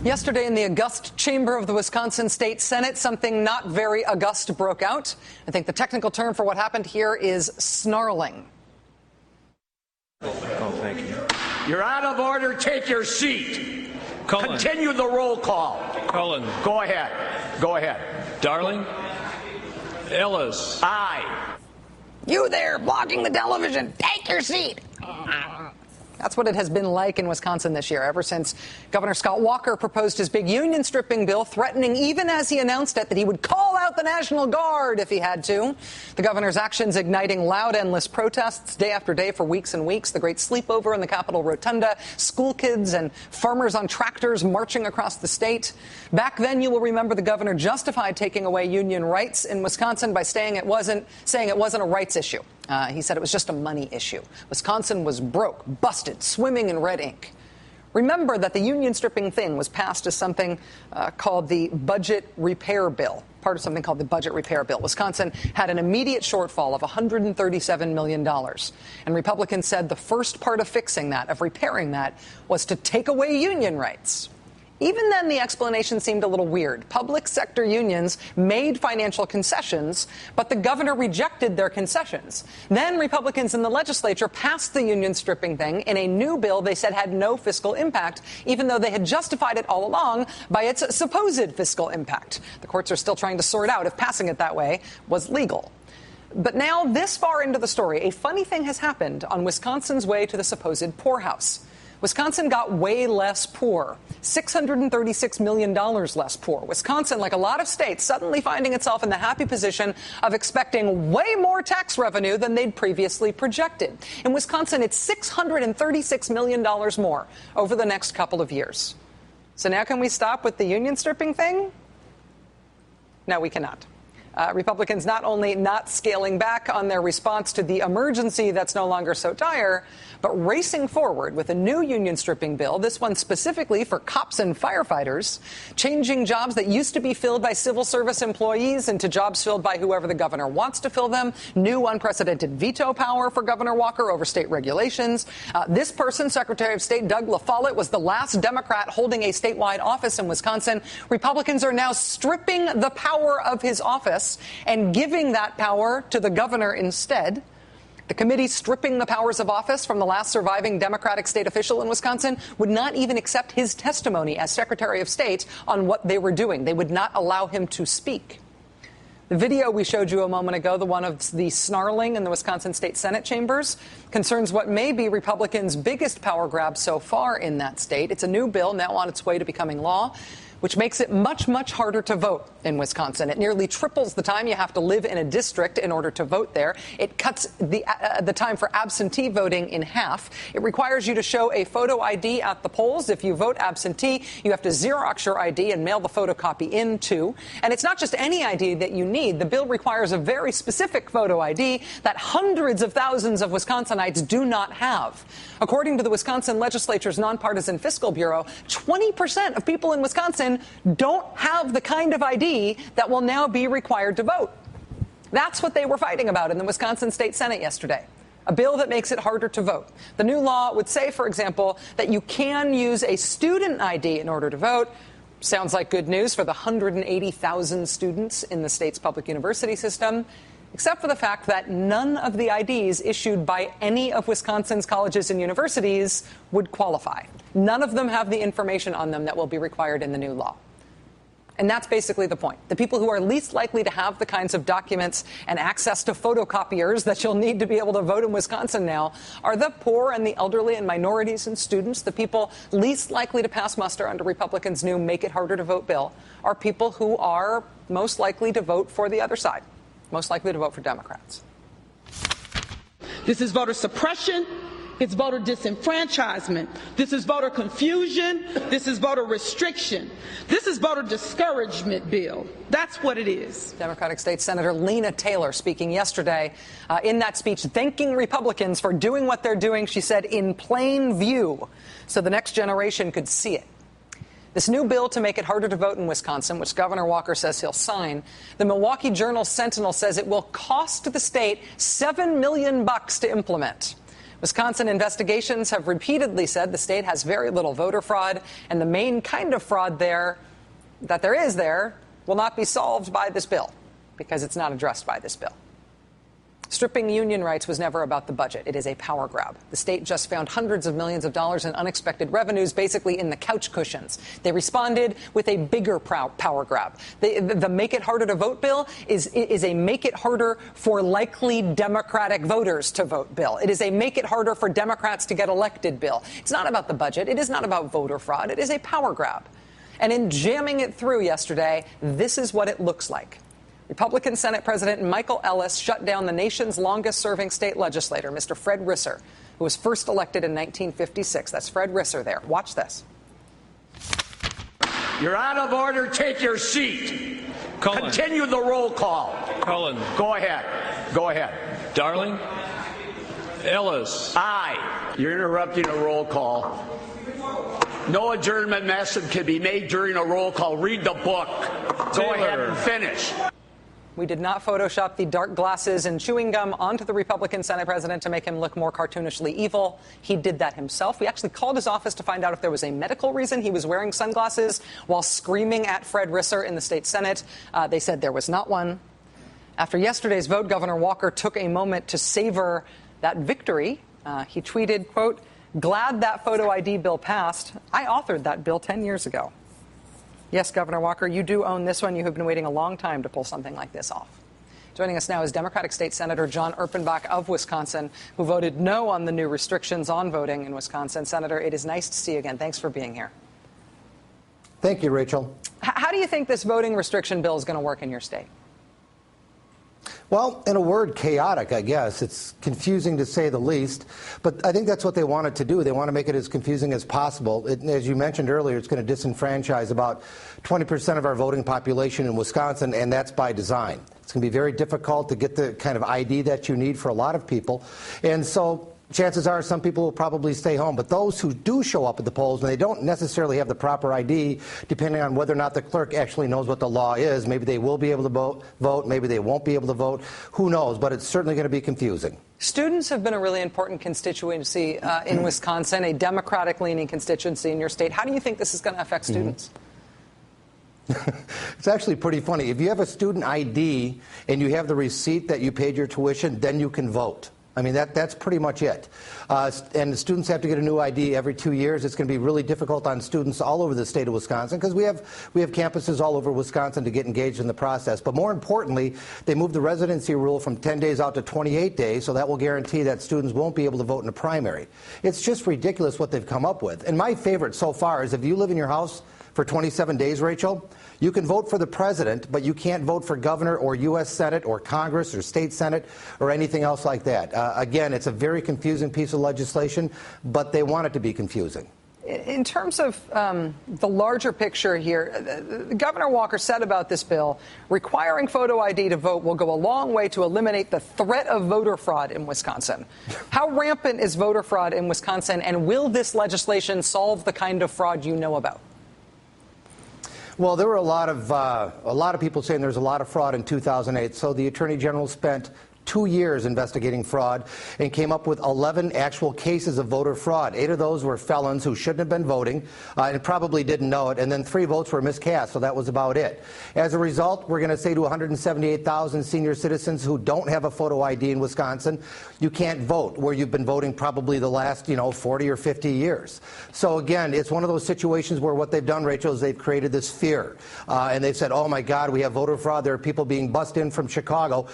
Yesterday in the august chamber of the Wisconsin State Senate, something not very august broke out. I think the technical term for what happened here is snarling. Oh, thank you. You're out of order. Take your seat. Cullen. Continue the roll call. Cullen. Go ahead. Go ahead. Darling. Ellis. Aye. You there, blocking the television. Take your seat. That's what it has been like in Wisconsin this year, ever since Governor Scott Walker proposed his big union stripping bill, threatening, even as he announced it, that he would call out the National Guard if he had to. The governor's actions igniting loud, endless protests day after day for weeks and weeks. The great sleepover in the Capitol Rotunda, school kids and farmers on tractors marching across the state. Back then, you will remember the governor justified taking away union rights in Wisconsin by saying it wasn't a rights issue. He said it was just a money issue. Wisconsin was broke, busted, swimming in red ink. Remember that the union stripping thing was passed as something called the Budget Repair Bill, part of something called the Budget Repair Bill. Wisconsin had an immediate shortfall of $137 million. And Republicans said the first part of fixing that, of repairing that, was to take away union rights. Even then, the explanation seemed a little weird. Public sector unions made financial concessions, but the governor rejected their concessions. Then Republicans in the legislature passed the union stripping thing in a new bill they said had no fiscal impact, even though they had justified it all along by its supposed fiscal impact. The courts are still trying to sort out if passing it that way was legal. But now, this far into the story, a funny thing has happened on Wisconsin's way to the supposed poorhouse. Wisconsin got way less poor, $636 million less poor. Wisconsin, like a lot of states, suddenly finding itself in the happy position of expecting way more tax revenue than they'd previously projected. In Wisconsin, it's $636 million more over the next couple of years. So now can we stop with the union stripping thing? No, we cannot. Republicans not only not scaling back on their response to the emergency that's no longer so dire, but racing forward with a new union stripping bill, this one specifically for cops and firefighters, changing jobs that used to be filled by civil service employees into jobs filled by whoever the governor wants to fill them, new unprecedented veto power for Governor Walker over state regulations. This person, Secretary of State Doug LaFollette, was the last Democrat holding a statewide office in Wisconsin. Republicans are now stripping the power of his office and giving that power to the governor instead. The committee stripping the powers of office from the last surviving Democratic state official in Wisconsin would not even accept his testimony as Secretary of State on what they were doing. They would not allow him to speak. The video we showed you a moment ago, the one of the snarling in the Wisconsin State Senate chambers, concerns what may be Republicans' biggest power grab so far in that state. It's a new bill now on its way to becoming law, which makes it much, much harder to vote in Wisconsin. It nearly triples the time you have to live in a district in order to vote there. It cuts the time for absentee voting in half. It requires you to show a photo ID at the polls. If you vote absentee, you have to Xerox your ID and mail the photocopy in, too. And it's not just any ID that you need. The bill requires a very specific photo ID that hundreds of thousands of Wisconsinites do not have. According to the Wisconsin legislature's nonpartisan fiscal bureau, 20% of people in Wisconsin don't have the kind of ID that will now be required to vote. That's what they were fighting about in the Wisconsin State Senate yesterday. A bill that makes it harder to vote. The new law would say, for example, that you can use a student ID in order to vote. Sounds like good news for the 180,000 students in the state's public university system, except for the fact that none of the IDs issued by any of Wisconsin's colleges and universities would qualify. None of them have the information on them that will be required in the new law. And that's basically the point. The people who are least likely to have the kinds of documents and access to photocopiers that you'll need to be able to vote in Wisconsin now are the poor and the elderly and minorities and students. The people least likely to pass muster under Republicans' new Make It Harder to Vote bill are people who are most likely to vote for the other side, most likely to vote for Democrats. This is voter suppression. It's voter disenfranchisement. This is voter confusion. This is voter restriction. This is voter discouragement bill. That's what it is. Democratic State Senator Lena Taylor speaking yesterday in that speech, thanking Republicans for doing what they're doing, she said, in plain view, so the next generation could see it. This new bill to make it harder to vote in Wisconsin, which Governor Walker says he'll sign, the Milwaukee Journal Sentinel says it will cost the state $7 million to implement. Wisconsin investigations have repeatedly said the state has very little voter fraud, and the main kind of fraud there will not be solved by this bill because it's not addressed by this bill. Stripping union rights was never about the budget. It is a power grab. The state just found hundreds of millions of dollars in unexpected revenues, basically in the couch cushions. They responded with a bigger power grab. The Make It Harder to Vote bill is a make it harder for likely Democratic voters to vote bill. It is a make it harder for Democrats to get elected bill. It's not about the budget. It is not about voter fraud. It is a power grab. And in jamming it through yesterday, this is what it looks like. Republican Senate President Michael Ellis shut down the nation's longest-serving state legislator, Mr. Fred Risser, who was first elected in 1956. That's Fred Risser there. Watch this. You're out of order. Take your seat. Cullen. Continue the roll call. Cullen. Go ahead. Go ahead. Darling. Ellis. Aye. You're interrupting a roll call. No adjournment message can be made during a roll call. Read the book. Go ahead and finish. We did not Photoshop the dark glasses and chewing gum onto the Republican Senate president to make him look more cartoonishly evil. He did that himself. We actually called his office to find out if there was a medical reason he was wearing sunglasses while screaming at Fred Risser in the state Senate. They said there was not one. After yesterday's vote, Governor Walker took a moment to savor that victory. He tweeted, quote, "Glad that photo ID bill passed. I authored that bill 10 years ago." Yes, Governor Walker, you do own this one. You have been waiting a long time to pull something like this off. Joining us now is Democratic State Senator John Erpenbach of Wisconsin, who voted no on the new restrictions on voting in Wisconsin. Senator, it is nice to see you again. Thanks for being here. Thank you, Rachel. How do you think this voting restriction bill is going to work in your state? Well, in a word, chaotic, I guess. It's confusing to say the least, but I think that's what they wanted to do. They want to make it as confusing as possible. As you mentioned earlier, it's going to disenfranchise about 20% of our voting population in Wisconsin, and that's by design. It's going to be very difficult to get the kind of ID that you need for a lot of people, and so chances are some people will probably stay home. But those who do show up at the polls and they don't necessarily have the proper ID, depending on whether or not the clerk actually knows what the law is, maybe they will be able to vote, maybe they won't be able to vote. Who knows? But it's certainly going to be confusing. Students have been a really important constituency in Wisconsin, a Democratic-leaning constituency in your state. How do you think this is going to affect students? It's actually pretty funny. If you have a student ID and you have the receipt that you paid your tuition, then you can vote. I mean, that's pretty much it. And the students have to get a new ID every 2 years. It's going to be really difficult on students all over the state of Wisconsin because we have campuses all over Wisconsin to get engaged in the process. But more importantly, they moved the residency rule from 10 days out to 28 days, so that will guarantee that students won't be able to vote in a primary. It's just ridiculous what they've come up with. And my favorite so far is if you live in your house for 27 days, Rachel, you can vote for the president, but you can't vote for governor or U.S. Senate or Congress or state Senate or anything else like that. Again, it's a very confusing piece of legislation, but they want it to be confusing. In terms of the larger picture here, Governor Walker said about this bill, requiring photo ID to vote will go a long way to eliminate the threat of voter fraud in Wisconsin. How rampant is voter fraud in Wisconsin, and will this legislation solve the kind of fraud you know about? Well, there were a lot of people saying there's a lot of fraud in 2008. So the Attorney General spent 2 years investigating fraud and came up with 11 actual cases of voter fraud. 8 of those were felons who shouldn't have been voting and probably didn't know it. And then 3 votes were miscast. So that was about it. As a result, we're going to say to 178,000 senior citizens who don't have a photo ID in Wisconsin, you can't vote where you've been voting probably the last, 40 or 50 years. So again, it's one of those situations where what they've done, Rachel, is they've created this fear. And they've said, oh, my God, we have voter fraud. There are people being bussed in from Chicago.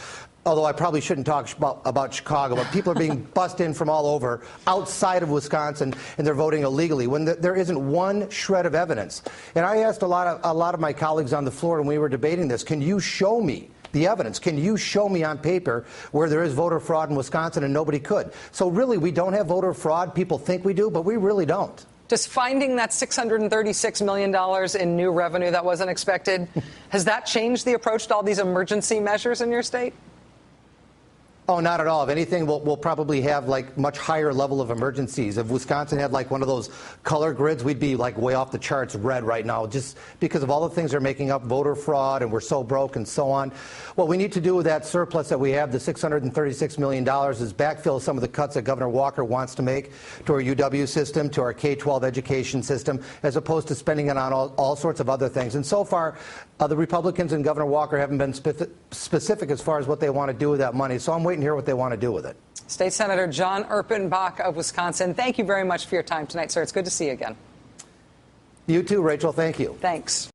Although I probably shouldn't talk about Chicago, but people are being bussed in from all over outside of Wisconsin, and they're voting illegally when there isn't one shred of evidence. And I asked a lot of my colleagues on the floor when we were debating this, can you show me the evidence? Can you show me on paper where there is voter fraud in Wisconsin? And nobody could. So really, we don't have voter fraud. People think we do, but we really don't. Just finding that $636 million in new revenue that wasn't expected, has that changed the approach to all these emergency measures in your state? Oh, not at all. If anything, we'll probably have like much higher level of emergencies. If Wisconsin had like one of those color grids, we'd be like way off the charts red right now, just because of all the things they're making up, voter fraud, and we're so broke and so on. What we need to do with that surplus that we have, the $636 million, is backfill some of the cuts that Governor Walker wants to make to our UW system, to our K-12 education system, as opposed to spending it on all sorts of other things. And so far, the Republicans and Governor Walker haven't been specific as far as what they want to do with that money. So I'm waiting to hear what they want to do with it. State Senator John Erpenbach of Wisconsin, thank you very much for your time tonight, sir. It's good to see you again. You too, Rachel. Thank you. Thanks.